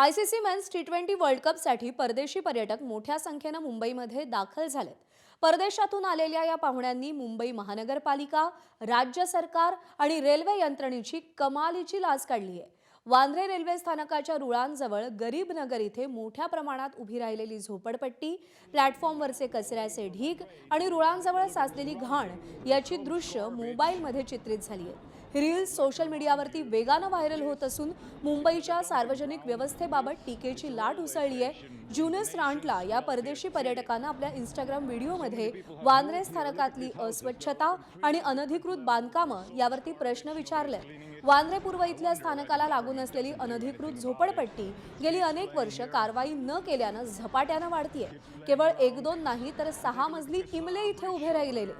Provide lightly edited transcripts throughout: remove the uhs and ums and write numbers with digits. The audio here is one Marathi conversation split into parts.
आयसीसी मेन्स टी20 वर्ल्ड कपसाठी परदेशी पर्यटक मोठ्या संख्येने मुंबईमध्ये दाखल झालेत। परदेशातून आलेल्या या पाहुण्यांनी मुंबई महानगरपालिका, राज्य सरकार आणि रेल्वे यंत्रणेची कमालीची लाज काढली आहे। वांद्रे रेल्वे स्थानकाच्या रुळांजवळ गरीब नगर इथे मोठ्या प्रमाणात उभी राहिलेली झोपडपट्टी, प्लॅटफॉर्मवरचे कचऱ्याचे ढीग आणि रुळांजवळ साचलेली घाण याची दृश्य मोबाईलमध्ये चित्रित झाली आहेत। रील्स सोशल मीडियावरती वेगाने व्हायरल होत असून मुंबईच्या सार्वजनिक व्यवस्थेबाबत टीकेची लाट उसळली आहे। ज्युनस रांटला या परदेशी पर्यटकांना आपल्या इंस्टाग्राम व्हिडिओमध्ये वांद्रे स्थानकातली अस्वच्छता आणि अनधिकृत बांधकामं यावरती प्रश्न विचारले। वांद्रे पूर्व इथल्या स्थानकाला लागून असलेली अनधिकृत झोपडपट्टी गेली अनेक वर्ष कारवाई न केल्यानं झपाट्यानं वाढतीये। केवळ 1-2 नाही तर 6 मजली इमले इथे उभे राहिलेले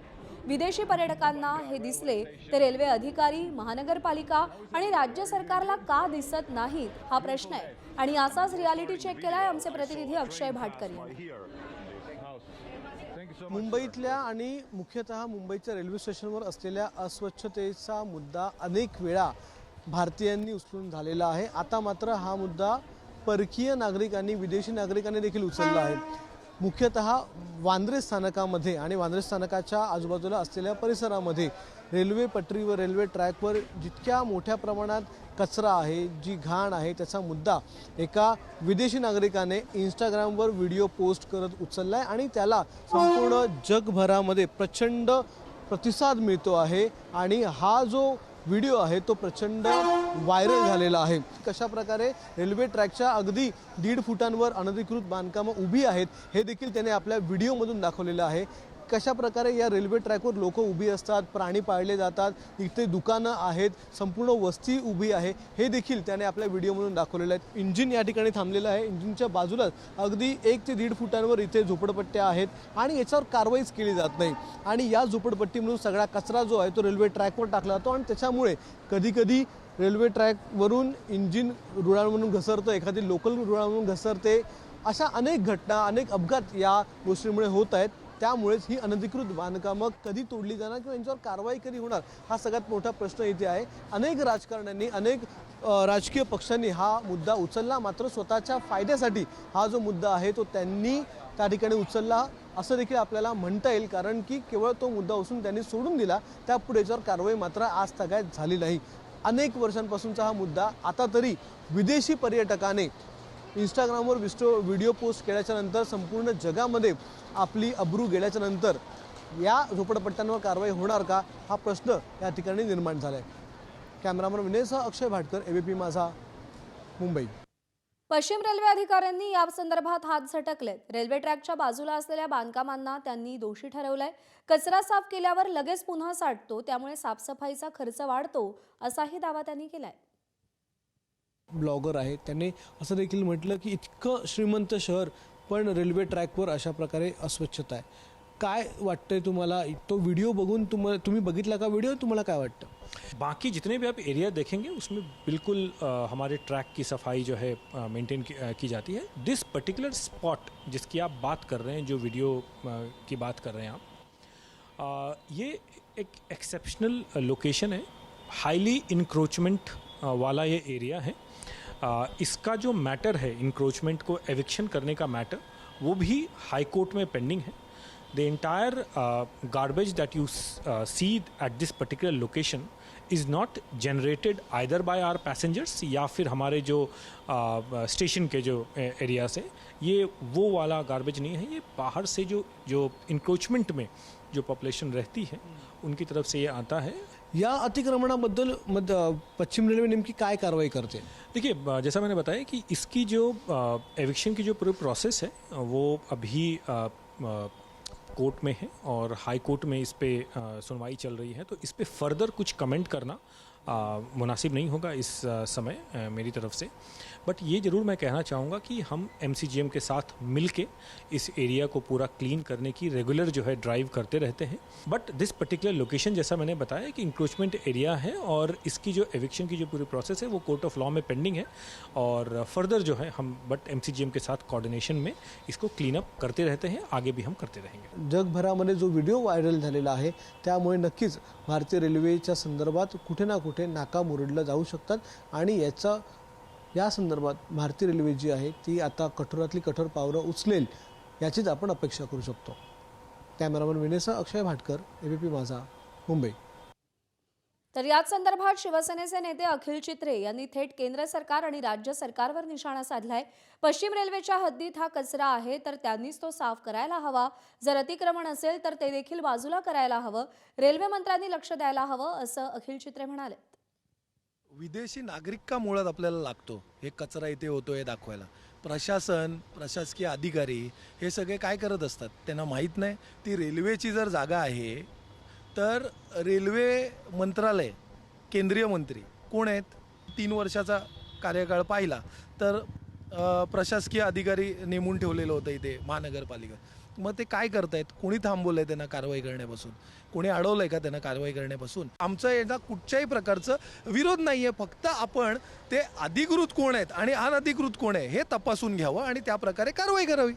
विदेशी पर्यटकांना हे दिसले तर रेल्वे अधिकारी, महानगरपालिका आणि राज्य सरकारला का दिसत नाहीत हा प्रश्न आहे। आणि असाच रियालिटी चेक केलाय आमचे प्रतिनिधी अक्षय भाटकर यांनी। मुंबईतल्या आणि मुख्यतः मुंबईच्या रेल्वे स्टेशनवर असलेल्या अस्वच्छतेचा मुद्दा अनेक वेळा भारतीयांनी उचलून झालेला आहे। आता मात्र हा मुद्दा परकीय नागरिकांनी, विदेशी नागरिकांनी देखील उचलला आहे। मुख्यतः वांद्रे स्थानकामध्ये आणि वांद्रे स्थानकाच्या आजूबाजूला असलेल्या परिसरामध्ये रेल्वे पटरीवर, रेल्वे ट्रॅकवर जितक्या मोठ्या प्रमाणात कचरा आहे, जी घाण आहे, त्याचा मुद्दा एका विदेशी नागरिकाने इंस्टाग्रामवर व्हिडिओ पोस्ट करत उचलला आहे आणि त्याला संपूर्ण जगभरामध्ये प्रचंड प्रतिसाद मिळतो आहे। आणि हा जो व्हिडिओ आहे तो प्रचंड व्हायरल झालेला आहे। कशा प्रकारे रेल्वे ट्रॅकच्या अगदी 1.5 फुटांवर अनधिकृत बांधकामं उभी आहेत हे देखील त्याने आपल्या व्हिडिओमधून दाखवलेलं आहे। कशा प्रकारे या रेल्वे ट्रॅकवर लोक उभी असतात, प्राणी पाळले जातात, इथे दुकानं आहेत, संपूर्ण वस्ती उभी आहे हे देखील त्याने आपल्या व्हिडिओमधून दाखवलेलं आहे। इंजिन या ठिकाणी थांबलेलं आहे। इंजिनच्या बाजूलाच अगदी 1 ते 1.5 फुटांवर इथे झोपडपट्ट्या आहेत आणि याच्यावर कारवाईच केली जात नाही। आणि या झोपडपट्टीमधून सगळा कचरा जो आहे तो रेल्वे ट्रॅकवर टाकला जातो आणि त्याच्यामुळे कधीकधी रेल्वे ट्रॅकवरून इंजिन रुळांवरून घसरतं, एखादी लोकल रुळांवरून घसरते। अशा अनेक घटना, अनेक अपघात या गोष्टीमुळे होत आहेत। त्यामुळेच ही अनधिकृत बांधकामं कधी तोडली जाणार किंवा यांच्यावर कारवाई कधी होणार हा सगळ्यात मोठा प्रश्न इथे आहे। अनेक राजकारण्यांनी, अनेक राजकीय पक्षांनी हा मुद्दा उचलला, मात्र स्वतःच्या फायद्यासाठी हा जो मुद्दा आहे तो त्यांनी त्या ठिकाणी उचलला असं देखील आपल्याला म्हणता येईल। कारण की केवळ तो मुद्दा उचलून त्यांनी सोडून दिला, त्यापुढे याच्यावर कारवाई मात्र आज तगायत झाली नाही। अनेक वर्षांपासूनचा हा मुद्दा आता तरी विदेशी पर्यटकाने इंस्टाग्रामवर व्हिडिओ पोस्ट केल्याच्या नंतर, संपूर्ण जगामध्ये आपली अब्रू गेल्याच्या नंतर या झोपडपट्ट्यांवर कारवाई होणार का हा प्रश्न या ठिकाणी निर्माण झाला आहे। कॅमेरामन विनयसह अक्षय भाटकर, एबीपी माझा, मुंबई। पश्चिम रेल्वे अधिकाऱ्यांनी या संदर्भात हात झटकलेत। रेल्वे ट्रॅकच्या बाजूला असलेल्या बांधकामांना त्यांनी दोषी ठरवलंय। कचरा साफ केल्यावर लगेच पुन्हा साठतो, त्यामुळे साफसफाईचा खर्च वाढतो असाही दावा त्यांनी केलाय। ब्लॉगर आहे, त्याने असं देखील म्हटलं की इतकं श्रीमंत शहर पण रेल्वे ट्रॅकवर अशा प्रकारे अस्वच्छता आहे। काय वाटतंय तुम्हाला? तो व्हिडिओ बघून तुम्ही बघितला का व्हिडिओ? तुम्हाला काय वाटतं? बाकी जितने भी आप एरिया देखेंगे उसमें बिल्कुल हमारे ट्रैक की सफाई जो है मेंटेन की जाती है। दिस पर्टिकुलर स्पॉट जिसकी आप बात कर रहे हैं, जो वीडियो की बात कर रहे हैं आप, ये एक एक्सेप्शनल लोकेशन है। हाईली इंक्रोचमेंट वाला ये एरिया है। इसका जो मैटर है, इंक्रोचमेंट को एविक्शन करने का मैटर, वो भी हाई कोर्ट में पेंडिंग है। The entire garbage that you see at this particular location is not generated either by our passengers या फिर हमारे जो स्टेशन के जो एरिया से, ये वो वाला गार्बेज नहीं है। ये बाहर से जो इंक्रोचमेंट में जो पॉपुलेशन रहती है उनकी तरफ से ये आता है। या अतिक्रमणाबद्दल पश्चिम रेल्वे नेमकी काय कारवाई करते? देखिए, जैसा मैंने बताया कि इसकी जो एविक्शन की जो पूरी प्रोसेस है वो अभी कोर्ट में है और हाई कोर्ट में इस पे सुनवाई चल रही है। तो इस पे फर्दर कुछ कमेंट करना मुनासिब नहीं होगा इस समय मेरी तरफ से। बट ये ज़रूर मैं कहना चाहूँगा कि हम एमसीजीएम के साथ मिलके इस एरिया को पूरा क्लीन करने की रेगुलर जो है ड्राइव करते रहते हैं। बट दिस पर्टिकुलर लोकेशन, जैसा मैंने बताया कि इंक्रोचमेंट एरिया है और इसकी जो एविक्शन की जो पूरी प्रोसेस है वो कोर्ट ऑफ लॉ में पेंडिंग है। और फर्दर जो है हम बट एमसीजीएम के साथ कोऑर्डिनेशन में इसको क्लीन अप करते रहते हैं, आगे भी हम करते रहेंगे। जगभरामध्ये जो व्हिडिओ व्हायरल झालेला आहे त्यामुळे नक्कीच भारतीय रेल्वेच्या संदर्भात कुठे ना कुठे नाका मुरडलं जाऊ शकतात आणि याचा या संदर्भात भारतीय रेल्वे जी आहे ती आता कठोरातली कठोर पावलं उचलेल याचीच आपण अपेक्षा करू शकतो. कॅमेरामन विनेसह अक्षय भाटकर, एबीपी माझा, मुंबई. तर याच संदर्भात शिवसेनेचे नेते अखिल चित्रे यांनी थेट केंद्र सरकार आणि राज्य सरकारवर निशाणा साधलाय. पश्चिम रेल्वेच्या हद्दीत हा कचरा आहे तर त्यांनीच तो साफ करायला हवा. जर अतिक्रमण असेल तर ते देखील बाजूला करायला हवं. रेल्वे मंत्र्यांनी लक्ष द्यायला हवं असं अखिल चित्रे म्हणाले. विदेशी नागरिक का मुळात आपल्याला लागतो हे कचरा इथे होतो हे दाखवायला. प्रशासन, प्रशासकीय अधिकारी हे सगळे काय करत असतात त्यांना माहीत नाही. ती रेल्वेची जर जागा आहे तर रेल्वे मंत्रालय, केंद्रीय मंत्री कोण आहेत, 3 वर्षाचा कार्यकाळ पाहिला तर प्रशासकीय अधिकारी नेमून ठेवलेलं होतं इथे महानगरपालिका. मग ते काय करतायत, कोणी थांबवलं आहे त्यांना कारवाई करण्यापासून, कोणी अडवलं आहे का त्यांना कारवाई करण्यापासून. आमचं याचा कुठच्याही प्रकारचं विरोध नाही आहे. फक्त आपण ते अधिकृत कोण आहेत आणि अनधिकृत कोण आहे हे तपासून घ्यावं आणि त्या प्रकारे कारवाई करावी.